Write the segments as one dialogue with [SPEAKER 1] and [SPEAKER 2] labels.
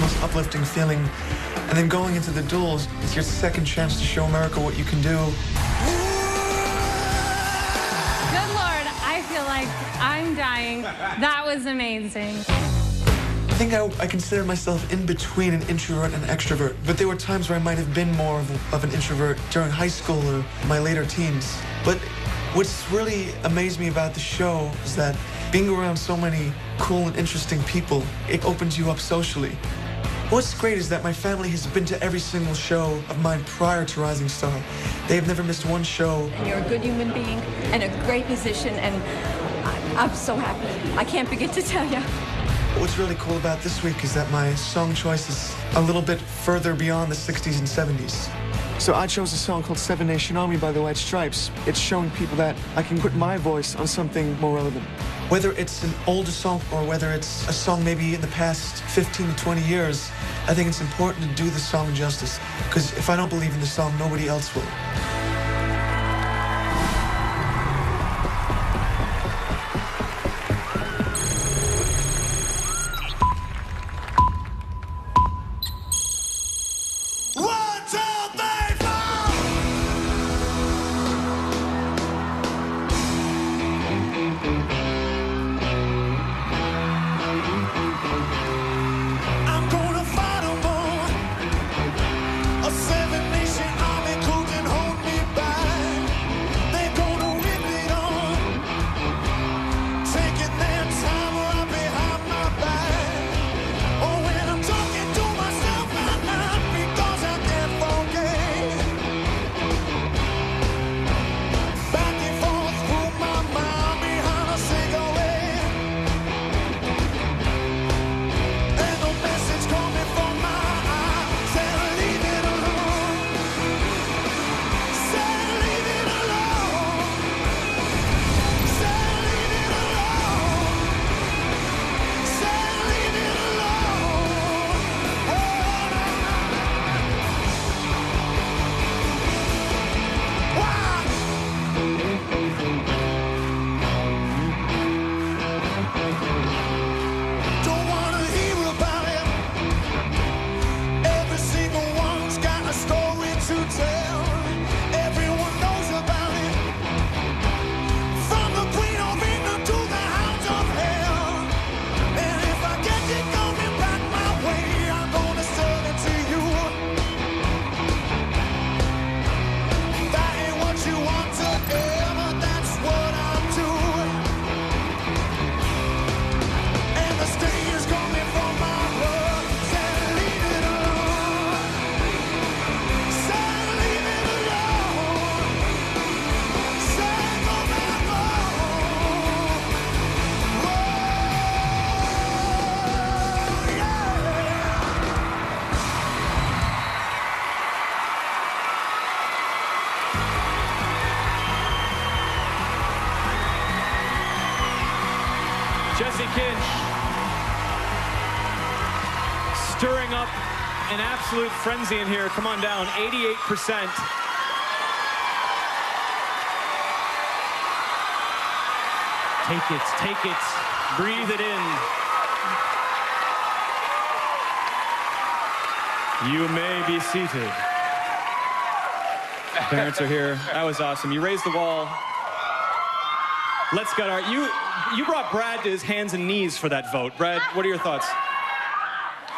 [SPEAKER 1] most uplifting feeling. And then going into the duels, it's your second chance to show America what you can do.
[SPEAKER 2] Good Lord, I feel like I'm dying. That was amazing.
[SPEAKER 1] I think I consider myself in between an introvert and extrovert, but there were times where I might have been more of an introvert during high school or my later teens. But what's really amazed me about the show is that being around so many cool and interesting people, it opens you up socially. What's great is that my family has been to every single show of mine prior to Rising Star. They have never missed one show.
[SPEAKER 3] And you're a good human being and a great musician, and I'm so happy. I can't begin to tell you.
[SPEAKER 1] What's really cool about this week is that my song choice is a little bit further beyond the 60s and 70s. So I chose a song called Seven Nation Army by the White Stripes. It's showing people that I can put my voice on something more relevant. Whether it's an older song or whether it's a song maybe in the past 15 to 20 years, I think it's important to do the song justice, because if I don't believe in the song, nobody else will.
[SPEAKER 4] Stirring up an absolute frenzy in here. Come on down, 88%. Take it, breathe it in. You may be seated. Parents are here. That was awesome. You raised the wall. Let's get our, you brought Brad to his hands and knees for that vote. Brad, what are your thoughts?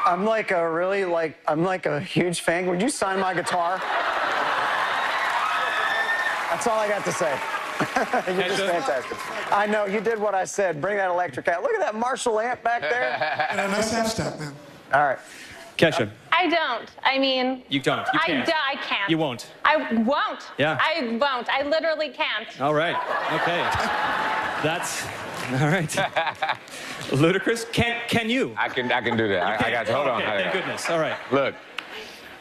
[SPEAKER 5] I'm like a huge fan. Would you sign my guitar? That's all I got to say. You're just fantastic. I know, you did what I said. Bring that electric out. Look at that Marshall amp back there.
[SPEAKER 1] And a nice half step, man.
[SPEAKER 5] All right.
[SPEAKER 4] Kesha.
[SPEAKER 2] I don't. I mean...
[SPEAKER 4] You don't. You can't.
[SPEAKER 2] I can't.
[SPEAKER 4] You won't.
[SPEAKER 2] I won't.
[SPEAKER 4] Yeah.
[SPEAKER 2] I won't. I literally can't.
[SPEAKER 4] All right. Okay. That's... All right. Ludacris, can you?
[SPEAKER 6] I can do that. I got you. Hold on.
[SPEAKER 4] Okay, thank goodness. All right.
[SPEAKER 6] Look,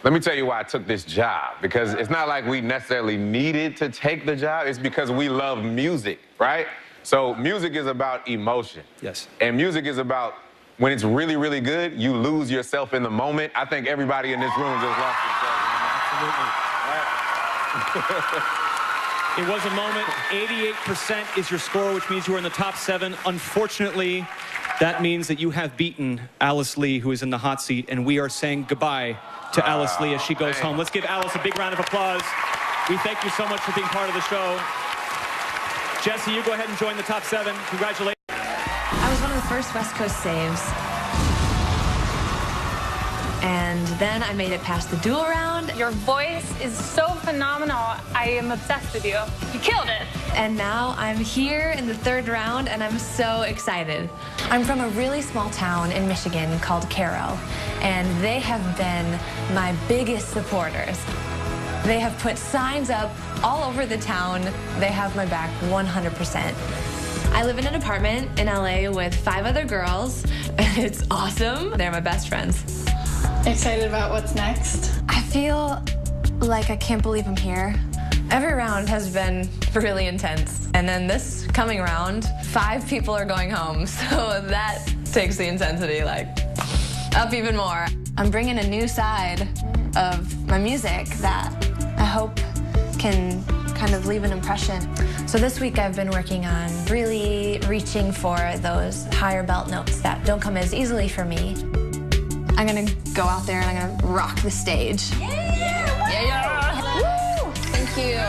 [SPEAKER 6] let me tell you why I took this job. Because it's not like we necessarily needed to take the job. It's because we love music, right? So music is about emotion.
[SPEAKER 4] Yes.
[SPEAKER 6] And music is about when it's really, really good, you lose yourself in the moment. I think everybody in this room just lost themselves.
[SPEAKER 4] Absolutely. It was a moment. 88% is your score, which means you were in the top 7. Unfortunately, That means that you have beaten Alice Lee, who is in the hot seat, and we are saying goodbye to Alice Lee as she goes home. Let's give Alice a big round of applause. We thank you so much for being part of the show. Jesse, you go ahead and join the top 7. Congratulations.
[SPEAKER 7] I was one of the first West Coast saves. And then I made it past the dual round.
[SPEAKER 2] Your voice is so phenomenal. I am obsessed with you. You killed it.
[SPEAKER 7] And now I'm here in the 3rd round, and I'm so excited. I'm from a really small town in Michigan called Cairo, and they have been my biggest supporters. They have put signs up all over the town. They have my back 100%. I live in an apartment in LA with 5 other girls, and it's awesome. They're my best friends.
[SPEAKER 2] Excited about what's next?
[SPEAKER 7] I feel like I can't believe I'm here. Every round has been really intense. And then this coming round, 5 people are going home. So that takes the intensity like up even more. I'm bringing a new side of my music that I hope can kind of leave an impression. So this week I've been working on really reaching for those higher belt notes that don't come as easily for me. I'm gonna go out there and I'm gonna rock the stage. Yeah! Woo! Thank you.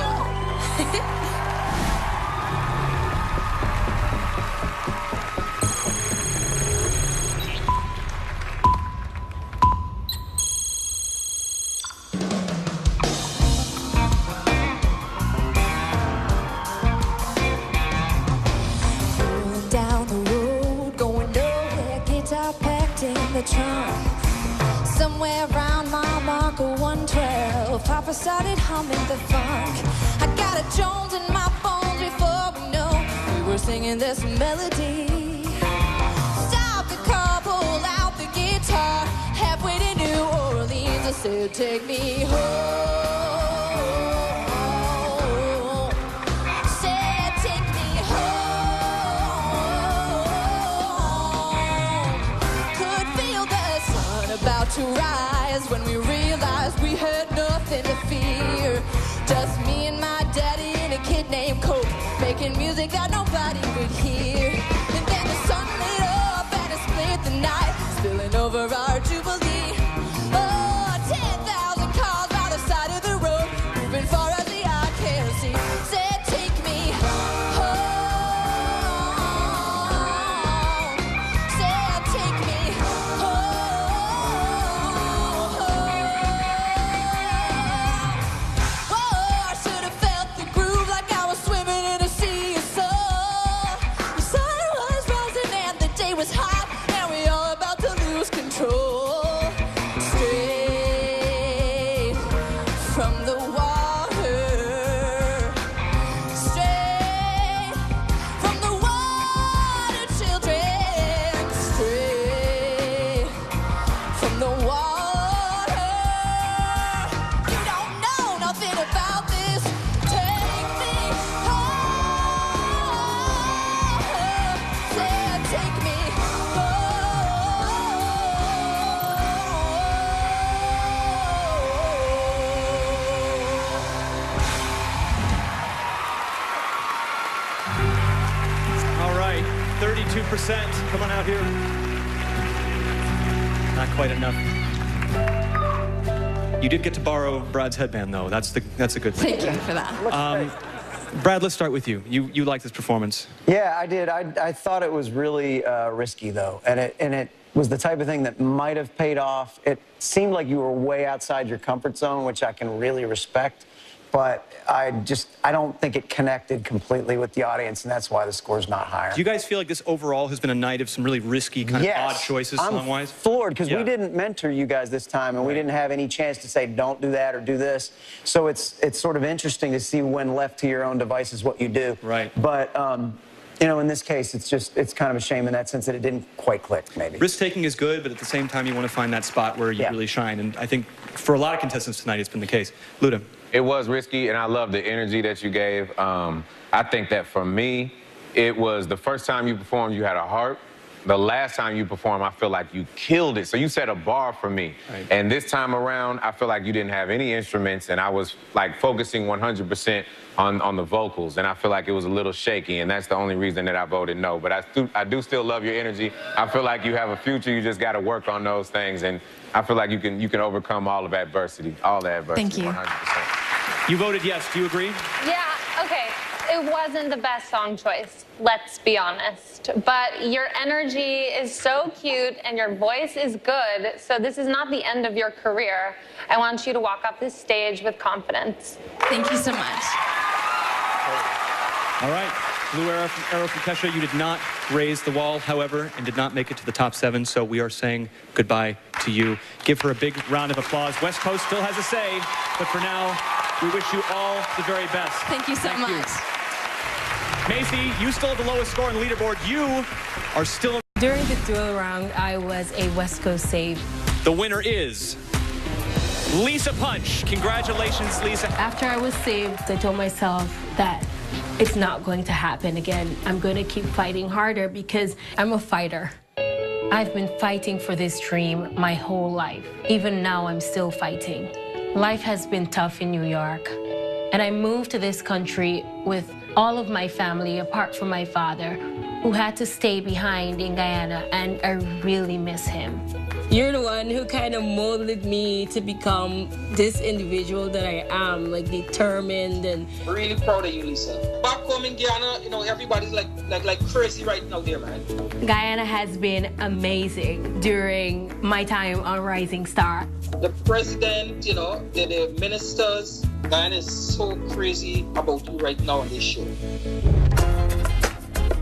[SPEAKER 8] Rolling down the road, going nowhere, guitar packed in the trunk. Somewhere around mile marker 112, Papa started humming the funk. I got a Jones in my bones before we know we were singing this melody. Stop the car, pull out the guitar, halfway to New Orleans. I said, take me home. Said, take me home. Could feel the sun about to rise when we realized we had nothing to fear. Just me and my daddy and a kid named Coke, making music that nobody could hear. And then the sun lit up and it split the night, spilling over our jubilee. Oh, 10,000 cars by the side of the road, moving far as the eye can see. Said, take me home. Said, take me home. Whoa, I should have felt the groove like I was swimming in a sea of soul. The sun was rising and the day was hot, and we all about to lose control. Straight from the water, straight from the water, children, straight from the water. You don't know nothing about this. Take me home. Said, take me
[SPEAKER 4] All right, 32%. Come on out here. Not quite enough. You did get to borrow Brad's headband, though. That's a good thing.
[SPEAKER 7] Thank you for that.
[SPEAKER 4] Brad, let's start with you. You like this performance.
[SPEAKER 5] Yeah, I did. I thought it was really risky, though, and it was the type of thing that might have paid off. It seemed like you were way outside your comfort zone, which I can really respect, but I don't think it connected completely with the audience, and that's why the score's not higher.
[SPEAKER 4] Do you guys feel like this overall has been a night of some really risky, kind of odd choices song-wise?
[SPEAKER 5] I'm floored, because we didn't mentor you guys this time, and we didn't have any chance to say, don't do that or do this. So it's sort of interesting to see when left to your own devices what you do.
[SPEAKER 4] Right.
[SPEAKER 5] But, you know, in this case, it's kind of a shame in that sense that it didn't quite click, maybe.
[SPEAKER 4] Risk-taking is good, but at the same time, you want to find that spot where you really shine. And I think for a lot of contestants tonight, it's been the case. Luda.
[SPEAKER 6] It was risky, and I love the energy that you gave. I think that for me, it was the first time you performed, you had a heart. the last time you performed, I feel like you killed it. So you set a bar for me.
[SPEAKER 4] Right.
[SPEAKER 6] And this time around, I feel like you didn't have any instruments, and I was like focusing 100% on the vocals, and I feel like it was a little shaky, and that's the only reason that I voted no. But I do still love your energy. I feel like you have a future. You just got to work on those things, and I feel like you can overcome all of adversity, all the adversity.
[SPEAKER 7] Thank you.
[SPEAKER 6] 100%.
[SPEAKER 4] You voted yes. Do you agree?
[SPEAKER 2] Yeah, okay. It wasn't the best song choice, let's be honest. But your energy is so cute and your voice is good, so this is not the end of your career. I want you to walk up this stage with confidence.
[SPEAKER 7] Thank you so much.
[SPEAKER 4] All right. Blue arrow from Kesha. You did not raise the wall, however, and did not make it to the top 7, so we are saying goodbye to you. Give her a big round of applause. West Coast still has a say, but for now, we wish you all the very best.
[SPEAKER 7] Thank you so much.
[SPEAKER 4] Maisie, you still have the lowest score on the leaderboard. You are still...
[SPEAKER 9] During the duel round, I was a West Coast save.
[SPEAKER 4] The winner is Lisa Punch. Congratulations, Lisa.
[SPEAKER 9] After I was saved, I told myself that it's not going to happen again. I'm going to keep fighting harder because I'm a fighter. I've been fighting for this dream my whole life. Even now, I'm still fighting. Life has been tough in New York, and I moved to this country with all of my family, apart from my father, who had to stay behind in Guyana, and I really miss him. You're the one who kind of molded me to become this individual that I am, like determined and...
[SPEAKER 10] Really proud of you, Lisa. Back home in Guyana, you know, everybody's like crazy right now there, man.
[SPEAKER 9] Guyana has been amazing during my time on Rising Star.
[SPEAKER 10] The president, you know, the ministers, Guyana is so crazy about you right now on this show.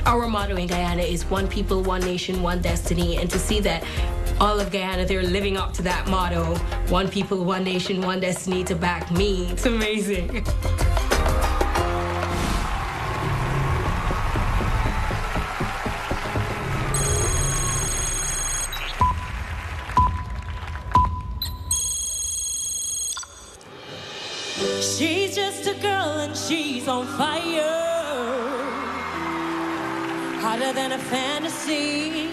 [SPEAKER 9] Our motto in Guyana is one people, one nation, one destiny, and to see that all of Guyana, they're living up to that motto, one people, one nation, one destiny, to back me. It's amazing.
[SPEAKER 11] She's just a girl and she's on fire, hotter than a fantasy,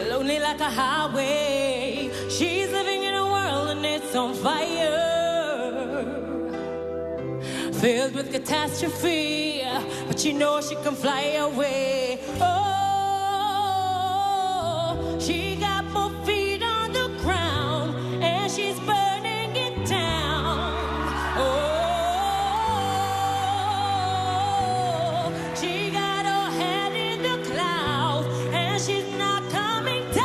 [SPEAKER 11] lonely like a highway. She's living in a world and it's on fire, filled with catastrophe, but she knows she can fly away. Oh, she got both feet on the ground and she's burning it down. Oh, she got her head in the clouds and she's not coming down.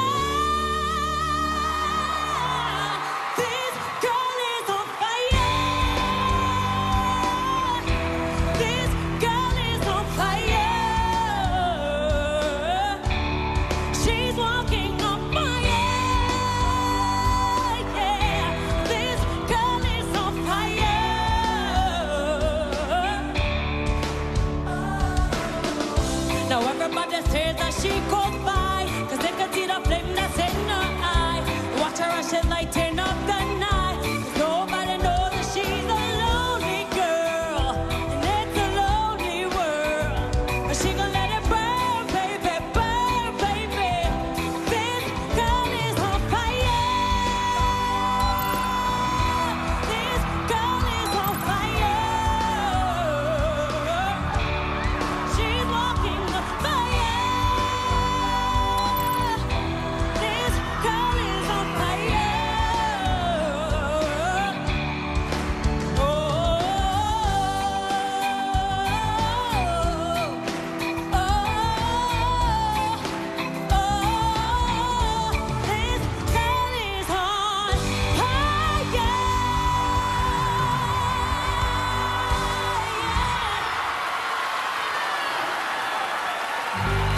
[SPEAKER 11] This girl is on fire. This girl is on fire. She's walking on fire. Yeah, this girl is on fire. Now everybody says that she goes by, 'cause they can see the flame that's in her eye. Watch her as she lighting up the night. 'Cause nobody knows that she's a lonely girl, and it's a lonely world. But she gon' let it burn, baby, burn, baby. This girl is on fire. This girl is on fire. She's walking the fire. This girl is on fire. Oh, this girl is on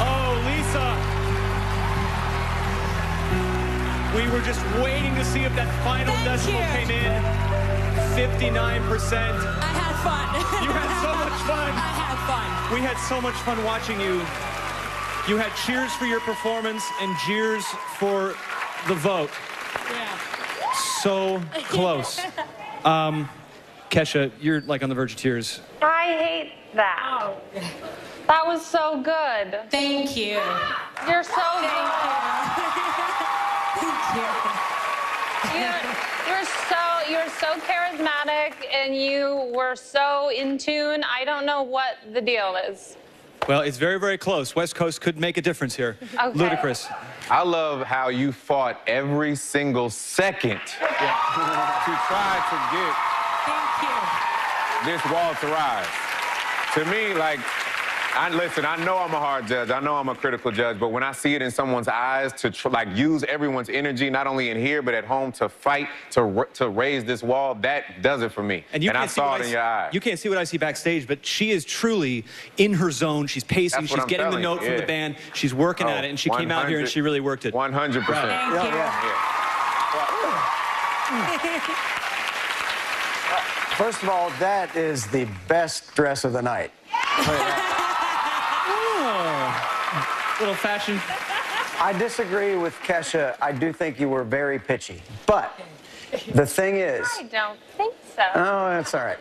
[SPEAKER 4] Oh, Lisa. We were just waiting to see if that final
[SPEAKER 11] Thank
[SPEAKER 4] decimal
[SPEAKER 11] you.
[SPEAKER 4] came in. 59%.
[SPEAKER 11] I had fun.
[SPEAKER 4] You had so much fun.
[SPEAKER 11] I had fun.
[SPEAKER 4] We had so much fun watching you. You had cheers for your performance and jeers for the vote.
[SPEAKER 11] Yeah.
[SPEAKER 4] So close. Kesha, you're like on the verge of tears.
[SPEAKER 2] I hate that. That was so good.
[SPEAKER 11] Thank you.
[SPEAKER 2] You're so good. You're so charismatic, and you were so in tune. I don't know what the deal is.
[SPEAKER 4] Well, it's very, very close. West Coast could make a difference here.
[SPEAKER 2] Okay.
[SPEAKER 4] Ludacris.
[SPEAKER 6] I love how you fought every single second to try to get this wall to rise. To me, like, I know I'm a hard judge. I know I'm a critical judge, but when I see it in someone's eyes to use everyone's energy, not only in here, but at home to fight, to raise this wall, that does it for me. And I saw it in your eyes.
[SPEAKER 4] You can't see what I see backstage, but she is truly in her zone. She's pacing. She's getting the note from the band. She's working at it, and she came out here and she really worked it.
[SPEAKER 6] 100%.
[SPEAKER 5] First of all, that is the best dress of the night.
[SPEAKER 4] Little fashion.
[SPEAKER 5] I disagree with Kesha. I do think you were very pitchy. But the thing is...
[SPEAKER 2] I don't think so.
[SPEAKER 5] Oh, that's all right.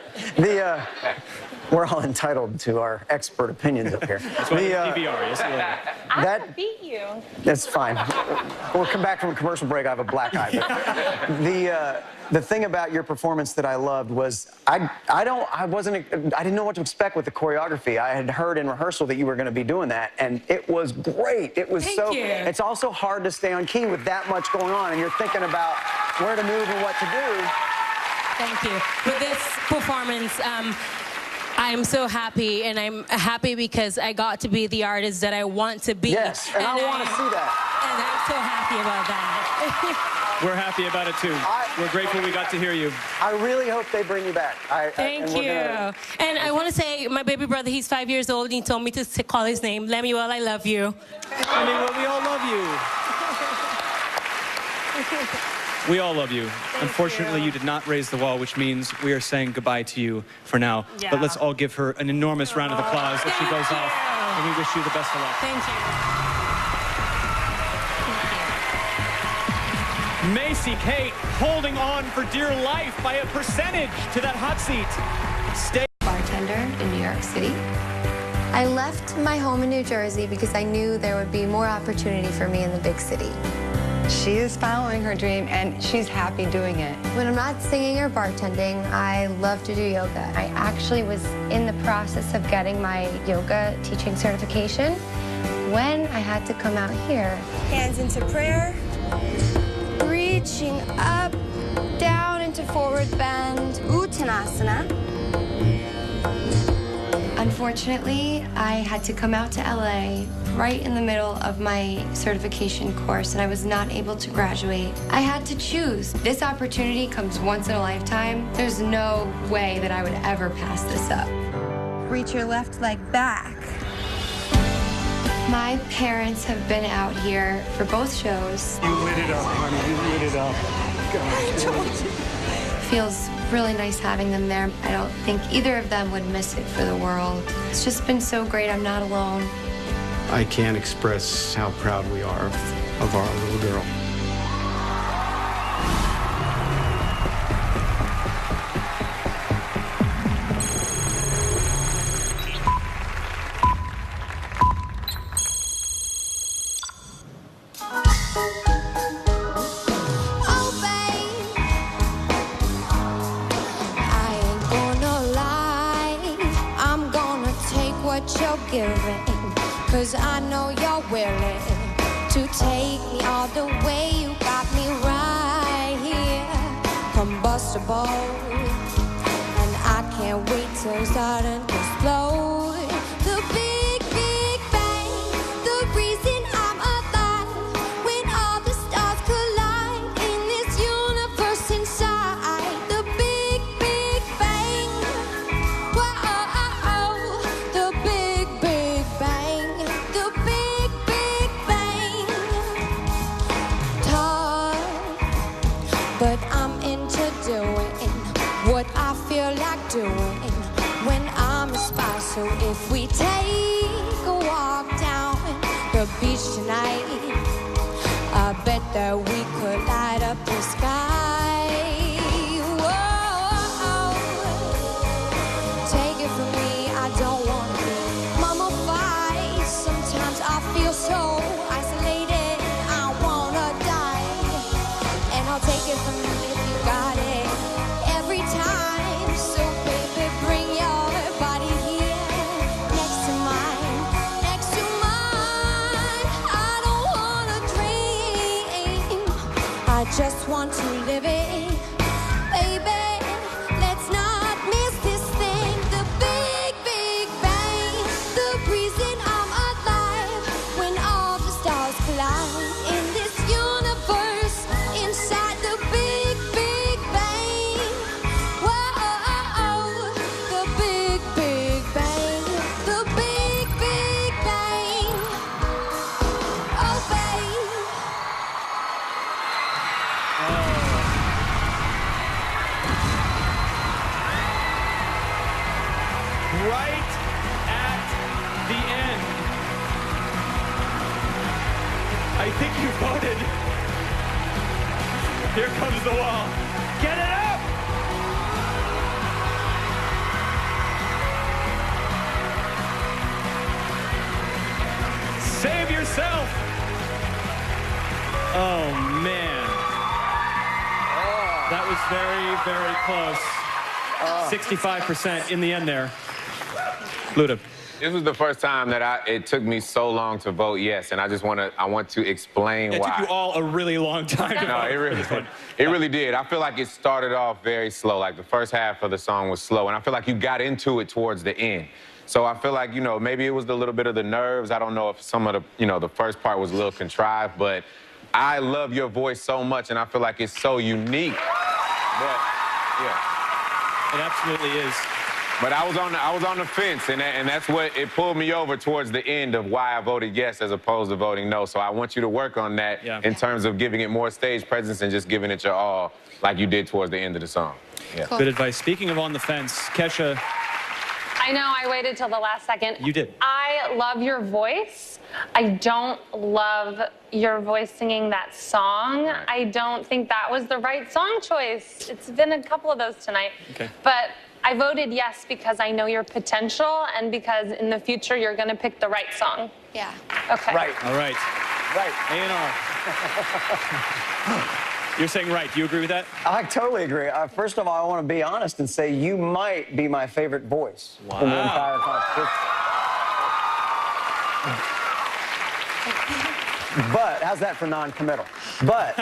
[SPEAKER 5] We're all entitled to our expert opinions up here.
[SPEAKER 4] That's why PBR, yes,
[SPEAKER 2] I beat you.
[SPEAKER 5] That's fine. We'll come back from a commercial break. I have a black eye. But the thing about your performance that I loved was I didn't know what to expect with the choreography. I had heard in rehearsal that you were going to be doing that, and it was great. It was It's also hard to stay on key with that much going on, and you're thinking about where to move and what to do.
[SPEAKER 9] Thank you. With this performance, I'm so happy, and I'm happy because I got to be the artist that I want to be.
[SPEAKER 5] Yes, and I want to see that.
[SPEAKER 9] And I'm so happy about that.
[SPEAKER 4] We're happy about it, too. We're grateful we got to hear you.
[SPEAKER 5] I really hope they bring you back.
[SPEAKER 9] Thank you. And I want to say, my baby brother, he's 5 years old, and he told me to call his name. Lemuel, I love you.
[SPEAKER 4] Lemuel, we all love you. We all love you. Unfortunately, you did not raise the wall, which means we are saying goodbye to you for now.
[SPEAKER 9] Yeah.
[SPEAKER 4] But let's all give her an enormous round of applause as she goes off. And we wish you the best of luck.
[SPEAKER 9] Thank you.
[SPEAKER 4] Macy Kate holding on for dear life by a percentage to that hot seat. Stay.
[SPEAKER 12] Bartender in New York City. I left my home in New Jersey because I knew there would be more opportunity for me in the big city.
[SPEAKER 13] She is following her dream, and she's happy doing it.
[SPEAKER 12] When I'm not singing or bartending, I love to do yoga. I actually was in the process of getting my yoga teaching certification when I had to come out here.
[SPEAKER 14] Hands into prayer. Reaching up, down into forward bend, Uttanasana.
[SPEAKER 12] Unfortunately, I had to come out to LA right in the middle of my certification course, and I was not able to graduate. I had to choose. This opportunity comes once in a lifetime. There's no way that I would ever pass this up.
[SPEAKER 14] Reach your left leg back.
[SPEAKER 12] My parents have been out here for both shows.
[SPEAKER 15] You lit it up, honey. You lit it up. God.
[SPEAKER 12] Feels really nice having them there. I don't think either of them would miss it for the world. It's just been so great. I'm not alone.
[SPEAKER 15] I can't express how proud we are of our little girl.
[SPEAKER 14] Cause I know you're willing to take me all the way. You got me right here, combustible. And I can't wait to start and explode. The big, big bang, the reason I'm alive. When all the stars collide in this universe inside. The big, big bang. Whoa, the big, big bang. The big, big bang. Talk, but I'm into doing what I feel like doing when I'm a spy. So if we take a walk down the beach tonight, I bet that we could light up the sky. Whoa, take it from me, I don't want to be mummified. Sometimes I feel so, I if you got it every time. So baby, bring your body here next to mine, next to mine. I don't wanna dream, I just want to live it. Baby, let's not miss this thing. The big, big bang, the reason I'm alive. When all the stars collide in this universe, inside the big, big bang. Whoa, the big, big bang, the big, big bang. Oh, babe.
[SPEAKER 4] Right at the end. I think you voted. Here comes the wall. Get it up! Save yourself! Oh, man. That was very, very close. 65% in the end there. Luda.
[SPEAKER 6] This was the first time that it took me so long to vote yes, and I want to explain
[SPEAKER 4] It
[SPEAKER 6] why.
[SPEAKER 4] took you all a really long time to
[SPEAKER 6] No,
[SPEAKER 4] vote.
[SPEAKER 6] it really did. I feel like it started off very slow. Like the first half of the song was slow, and I feel like you got into it towards the end. So I feel like, maybe it was a little bit of the nerves. I don't know if some of the, the first part was a little contrived, but I love your voice so much, and I feel like it's so unique. But, yeah.
[SPEAKER 4] It absolutely is.
[SPEAKER 6] But I was on the fence, and that's what it pulled me over towards the end of why I voted yes as opposed to voting no. So I want you to work on that in terms of giving it more stage presence and just giving it your all like you did towards the end of the song. Yeah.
[SPEAKER 4] Cool. Good advice. Speaking of on the fence, Kesha.
[SPEAKER 2] I know, I waited till the last second.
[SPEAKER 4] You did.
[SPEAKER 2] I love your voice. I don't love your voice singing that song.
[SPEAKER 6] Right.
[SPEAKER 2] I don't think that was the right song choice. It's been a couple of those tonight.
[SPEAKER 4] Okay.
[SPEAKER 2] But I voted yes because I know your potential and because in the future you're going to pick the right song.
[SPEAKER 12] Yeah.
[SPEAKER 2] Okay.
[SPEAKER 5] Right.
[SPEAKER 4] All right.
[SPEAKER 5] Right.
[SPEAKER 4] A&R. You're saying right. Do you agree with that?
[SPEAKER 5] I totally agree. First of all, I want to be honest and say you might be my favorite voice in the entire competition. But how's that for non-committal? But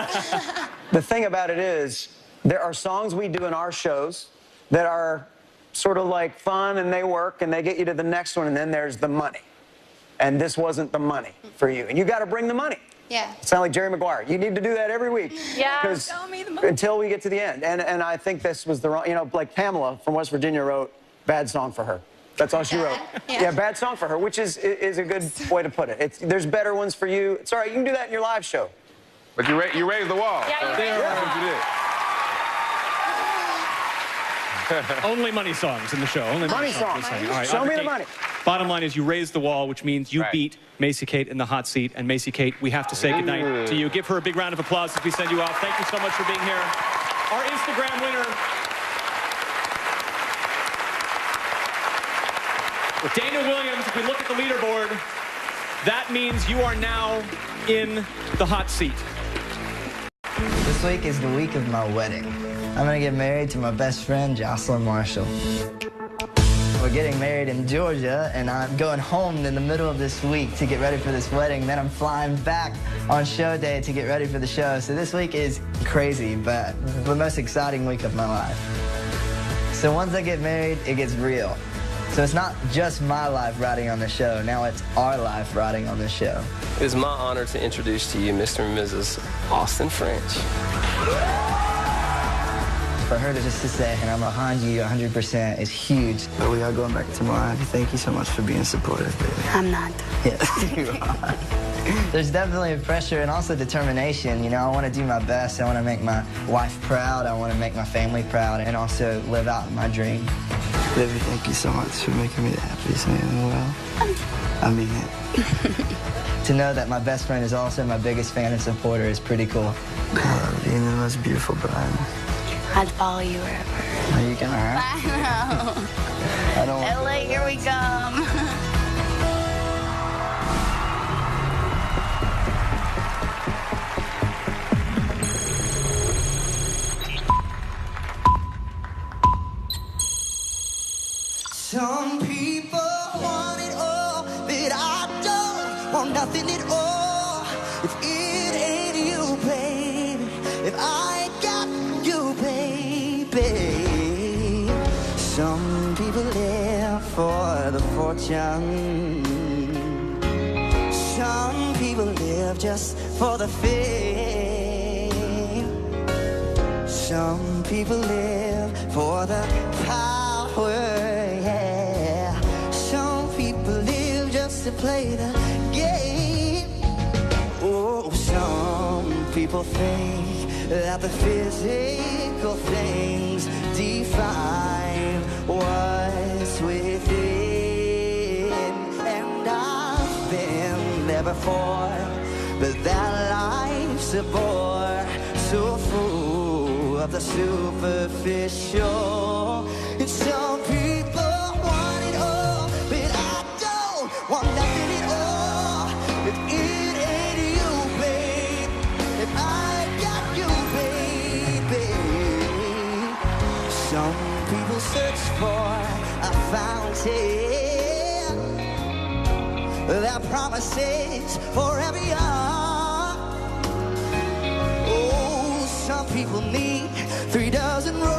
[SPEAKER 5] the thing about it is there are songs we do in our shows that are sort of like fun and they work and they get you to the next one, and then there's the money. And this wasn't the money for you. And you got to bring the money.
[SPEAKER 12] Yeah.
[SPEAKER 5] Sound like Jerry Maguire. You need to do that every week.
[SPEAKER 2] Yeah.
[SPEAKER 12] Show me the money.
[SPEAKER 5] Until we get to the end. And I think this was the wrong, like Pamela from West Virginia wrote, bad song for her. That's all she wrote. Yeah, bad song for her, which is a good way to put it. There's better ones for you. It's all right, you can do that in your live show.
[SPEAKER 6] But you raised the wall.
[SPEAKER 2] Yeah,
[SPEAKER 6] That's what you did.
[SPEAKER 4] Only money songs in the show. Only
[SPEAKER 5] Money songs.
[SPEAKER 4] All right,
[SPEAKER 5] Show me
[SPEAKER 4] Audrey
[SPEAKER 5] the
[SPEAKER 4] Kate,
[SPEAKER 5] money.
[SPEAKER 4] Bottom line is you raised the wall, which means you
[SPEAKER 6] Right.
[SPEAKER 4] beat Macy Kate in the hot seat. And Macy Kate, we have to say goodnight to you. Give her a big round of applause as we send you off. Thank you so much for being here. Our Instagram winner, Dana Williams. If we look at the leaderboard, that means you are now in the hot seat.
[SPEAKER 16] This week is the week of my wedding. I'm gonna get married to my best friend, Jocelyn Marshall. We're getting married in Georgia, and I'm going home in the middle of this week to get ready for this wedding. Then I'm flying back on show day to get ready for the show. So this week is crazy, but the most exciting week of my life. So once I get married, it gets real. So it's not just my life riding on the show. Now it's our life riding on the show.
[SPEAKER 17] It is my honor to introduce to you Mr. and Mrs. Austin French.
[SPEAKER 16] For her to just to say, and I'm behind you 100% is huge. But we are going back tomorrow. Thank you so much for being supportive, baby.
[SPEAKER 18] I'm not.
[SPEAKER 16] Yes, you are. There's definitely a pressure and also determination. You know, I want to do my best. I want to make my wife proud. I want to make my family proud and also live out my dream. Baby, thank you so much for making me the happiest man in the world. I mean it. To know that my best friend is also my biggest fan and supporter is pretty cool. Being the most beautiful bride.
[SPEAKER 18] I'd follow you wherever.
[SPEAKER 16] Are you gonna hurt?
[SPEAKER 18] I know.
[SPEAKER 16] I don't want
[SPEAKER 18] LA, here we come.
[SPEAKER 16] Some people live for the fortune. Some people live just for the fame. Some people live for the power, yeah. Some people live just to play the game. Oh, some people think that the physical things define what's within. And I've been there before, but that life's a bore, so full of the superficial. And some people want it all, but I don't want nothing at all. If it ain't you, babe, if I got you, baby. Some people search for a fountain that promises forever young. Oh, some people need 3 dozen roses,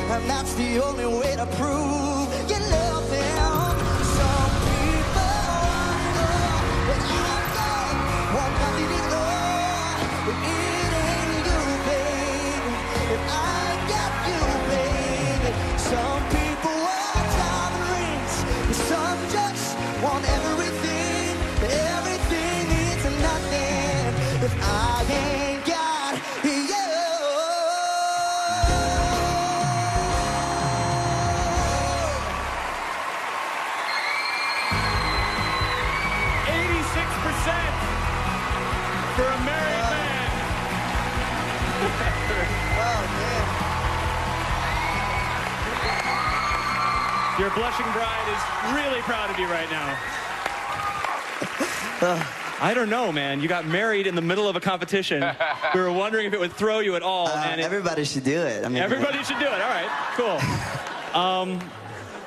[SPEAKER 16] and that's the only way to prove you love them. Some people want it all, but I don't want nothing at all. If it ain't you, babe, if I got you, baby. Some people want diamond rings, and some just want everything. Everything means nothing if I ain't got you.
[SPEAKER 4] 86% for a married man.
[SPEAKER 16] Oh, man.
[SPEAKER 4] Your blushing bride is really proud of you right now. I don't know, man. You got married in the middle of a competition. We were wondering if it would throw you at all.
[SPEAKER 16] Everybody should do it. I mean,
[SPEAKER 4] everybody should do it. All right, cool.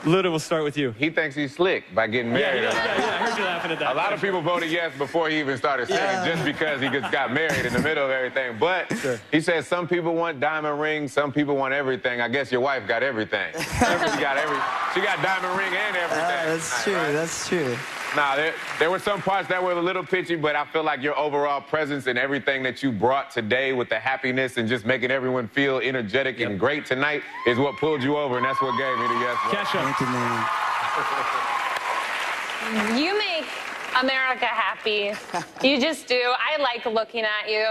[SPEAKER 4] Luda, we'll start with you.
[SPEAKER 6] He thinks he's slick by getting married.
[SPEAKER 4] Yeah, I heard you laughing at that.
[SPEAKER 6] A lot of people voted yes before he even started singing, just because he just got married in the middle of everything. But he says some people want diamond rings, some people want everything. I guess your wife got everything. She got diamond ring and everything.
[SPEAKER 16] That's true. Right? That's true.
[SPEAKER 6] Nah, there were some parts that were a little pitchy, but I feel like your overall presence and everything that you brought today with the happiness and just making everyone feel energetic and great tonight is what pulled you over, and that's what gave me the yes vote.
[SPEAKER 4] Kesha.
[SPEAKER 16] Thank you, man.
[SPEAKER 2] You make America happy. You just do. I like looking at you.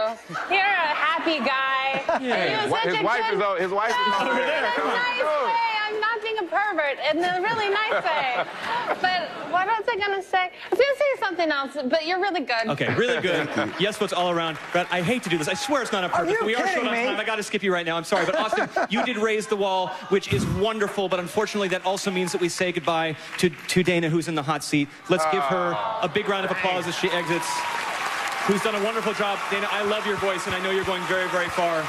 [SPEAKER 2] You're a happy guy.
[SPEAKER 6] Yeah. His wife is over there.
[SPEAKER 2] That's a nice way. I'm not being a pervert in a really nice way. But what was I going to say? I was going to say something else, but you're really good.
[SPEAKER 4] Okay, really good. Yes votes all around. Brad, I hate to do this. I swear it's not on purpose. We are short on time. I got to skip you right now. I'm sorry. But Austin, you did raise the wall, which is wonderful. But unfortunately, that also means that we say goodbye to Dana, who's in the hot seat. Let's give her a big round of applause as she exits. Who's done a wonderful job. Dana, I love your voice, and I know you're going very, very far.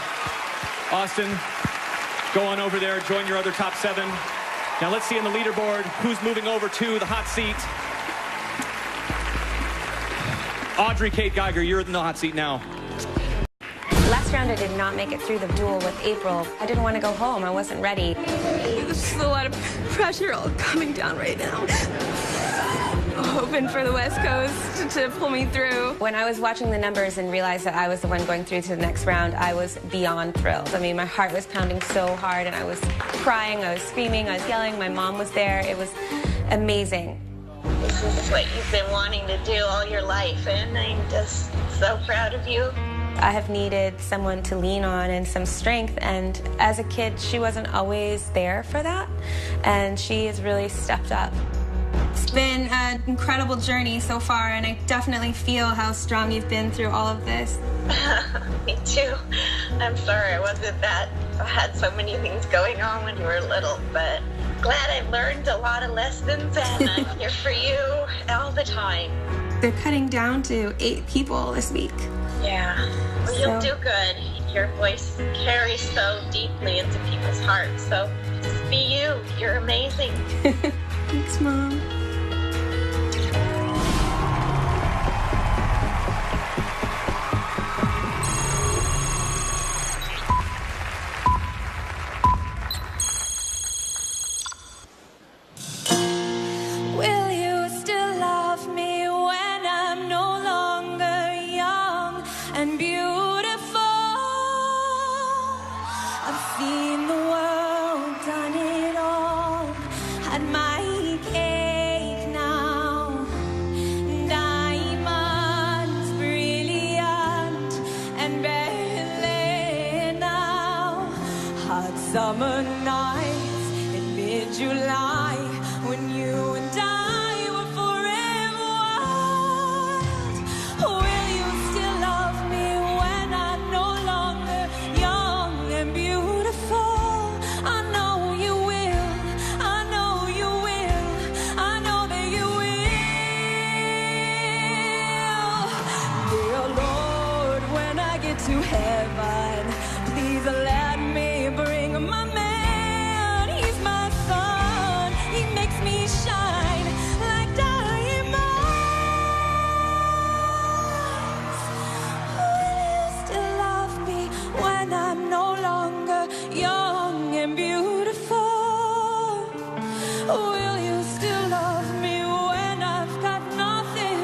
[SPEAKER 4] Austin, go on over there. Join your other top 7. Now let's see on the leaderboard who's moving over to the hot seat. Audrey Kate Geiger, you're in the hot seat now.
[SPEAKER 19] Last round, I did not make it through the duel with April. I didn't want to go home. I wasn't ready.
[SPEAKER 3] There's just a lot of pressure all coming down right now. Hoping for the West Coast to pull me through.
[SPEAKER 19] When I was watching the numbers and realized that I was the one going through to the next round, I was beyond thrilled. I mean, my heart was pounding so hard, and I was crying, I was screaming, I was yelling. My mom was there. It was amazing.
[SPEAKER 18] This is what you've been wanting to do all your life, and I'm just so proud of you.
[SPEAKER 19] I have needed someone to lean on and some strength, and as a kid, she wasn't always there for that, and she has really stepped up.
[SPEAKER 3] It's been an incredible journey so far, and I definitely feel how strong you've been through all of this.
[SPEAKER 18] Me too. I'm sorry I had so many things going on when you were little, but glad I've learned a lot of lessons, and I'm here for you all the time.
[SPEAKER 3] They're cutting down to 8 people this week.
[SPEAKER 18] Yeah, well, you'll do good. Your voice carries so deeply into people's hearts, so just be you. You're amazing.
[SPEAKER 3] Thanks, Mom.
[SPEAKER 11] seen the world, done it all, had my cake now. Diamonds, brilliant and brilliant now. Hot summer nights in mid-July when you and I were forever wild. Will you still love me when I'm no longer young and beautiful? I know you will, I know you will, I know that you will. Dear Lord, when I get to heaven, please let me bring my man. He's my son, he makes me shine like diamonds. Will you still love me when I'm no longer young and beautiful? Will you still love me when I've got nothing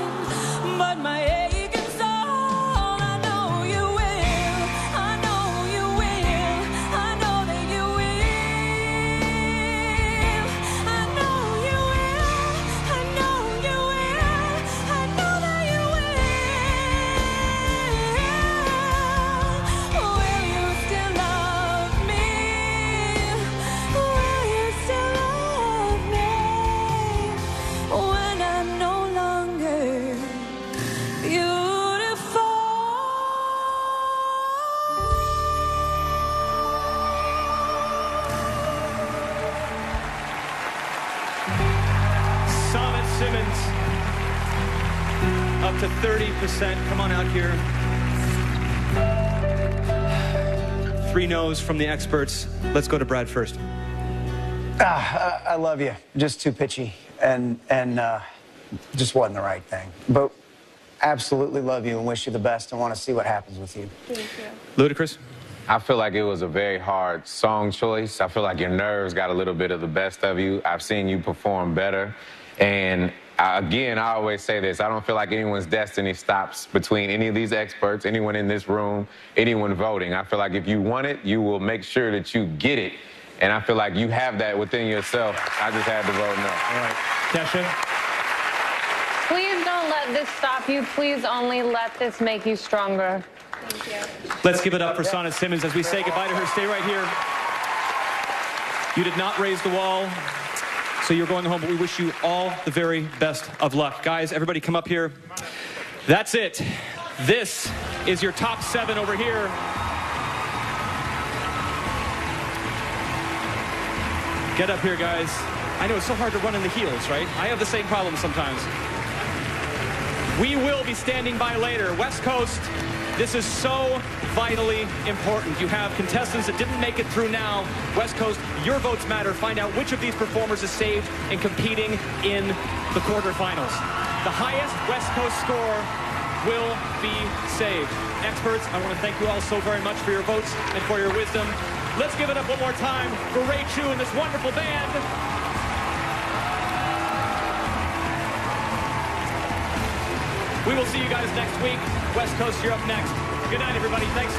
[SPEAKER 11] but my aching soul? I know you will, I know you will, I know that you will. I know you will, I know you will, I know that you will. Will you still love me? Will you still love me when I'm no longer beautiful?
[SPEAKER 4] Sonnet Simmons, up to 30%. Come on out here. 3 no's from the experts. Let's go to Brad first.
[SPEAKER 5] I love you. Just too pitchy, and just wasn't the right thing. But absolutely love you and wish you the best and want to see what happens with you.
[SPEAKER 19] Thank you.
[SPEAKER 4] Ludacris?
[SPEAKER 6] I feel like it was a very hard song choice. I feel like your nerves got a little bit of the best of you. I've seen you perform better. And again, I always say this, I don't feel like anyone's destiny stops between any of these experts, anyone in this room, anyone voting. I feel like if you want it, you will make sure that you get it. And I feel like you have that within yourself. I just had to vote no.
[SPEAKER 4] All right. Kesha?
[SPEAKER 2] Please don't let this stop you. Please only let this make you stronger.
[SPEAKER 19] Thank you.
[SPEAKER 4] Let's give it up for Sonnet Simmons as we say goodbye to her. Stay right here. You did not raise the wall, so you're going home, but we wish you all the very best of luck. Guys, everybody come up here. That's it. This is your top 7 over here. Get up here, guys. I know it's so hard to run in the heels, right? I have the same problem sometimes. We will be standing by later. West Coast, this is so vitally important. You have contestants that didn't make it through now. West Coast, your votes matter. Find out which of these performers is saved and competing in the quarterfinals. The highest West Coast score will be saved. Experts, I want to thank you all so very much for your votes and for your wisdom. Let's give it up one more time for Ray Chu and this wonderful band. We will see you guys next week. West Coast, you're up next. Good night, everybody. Thanks.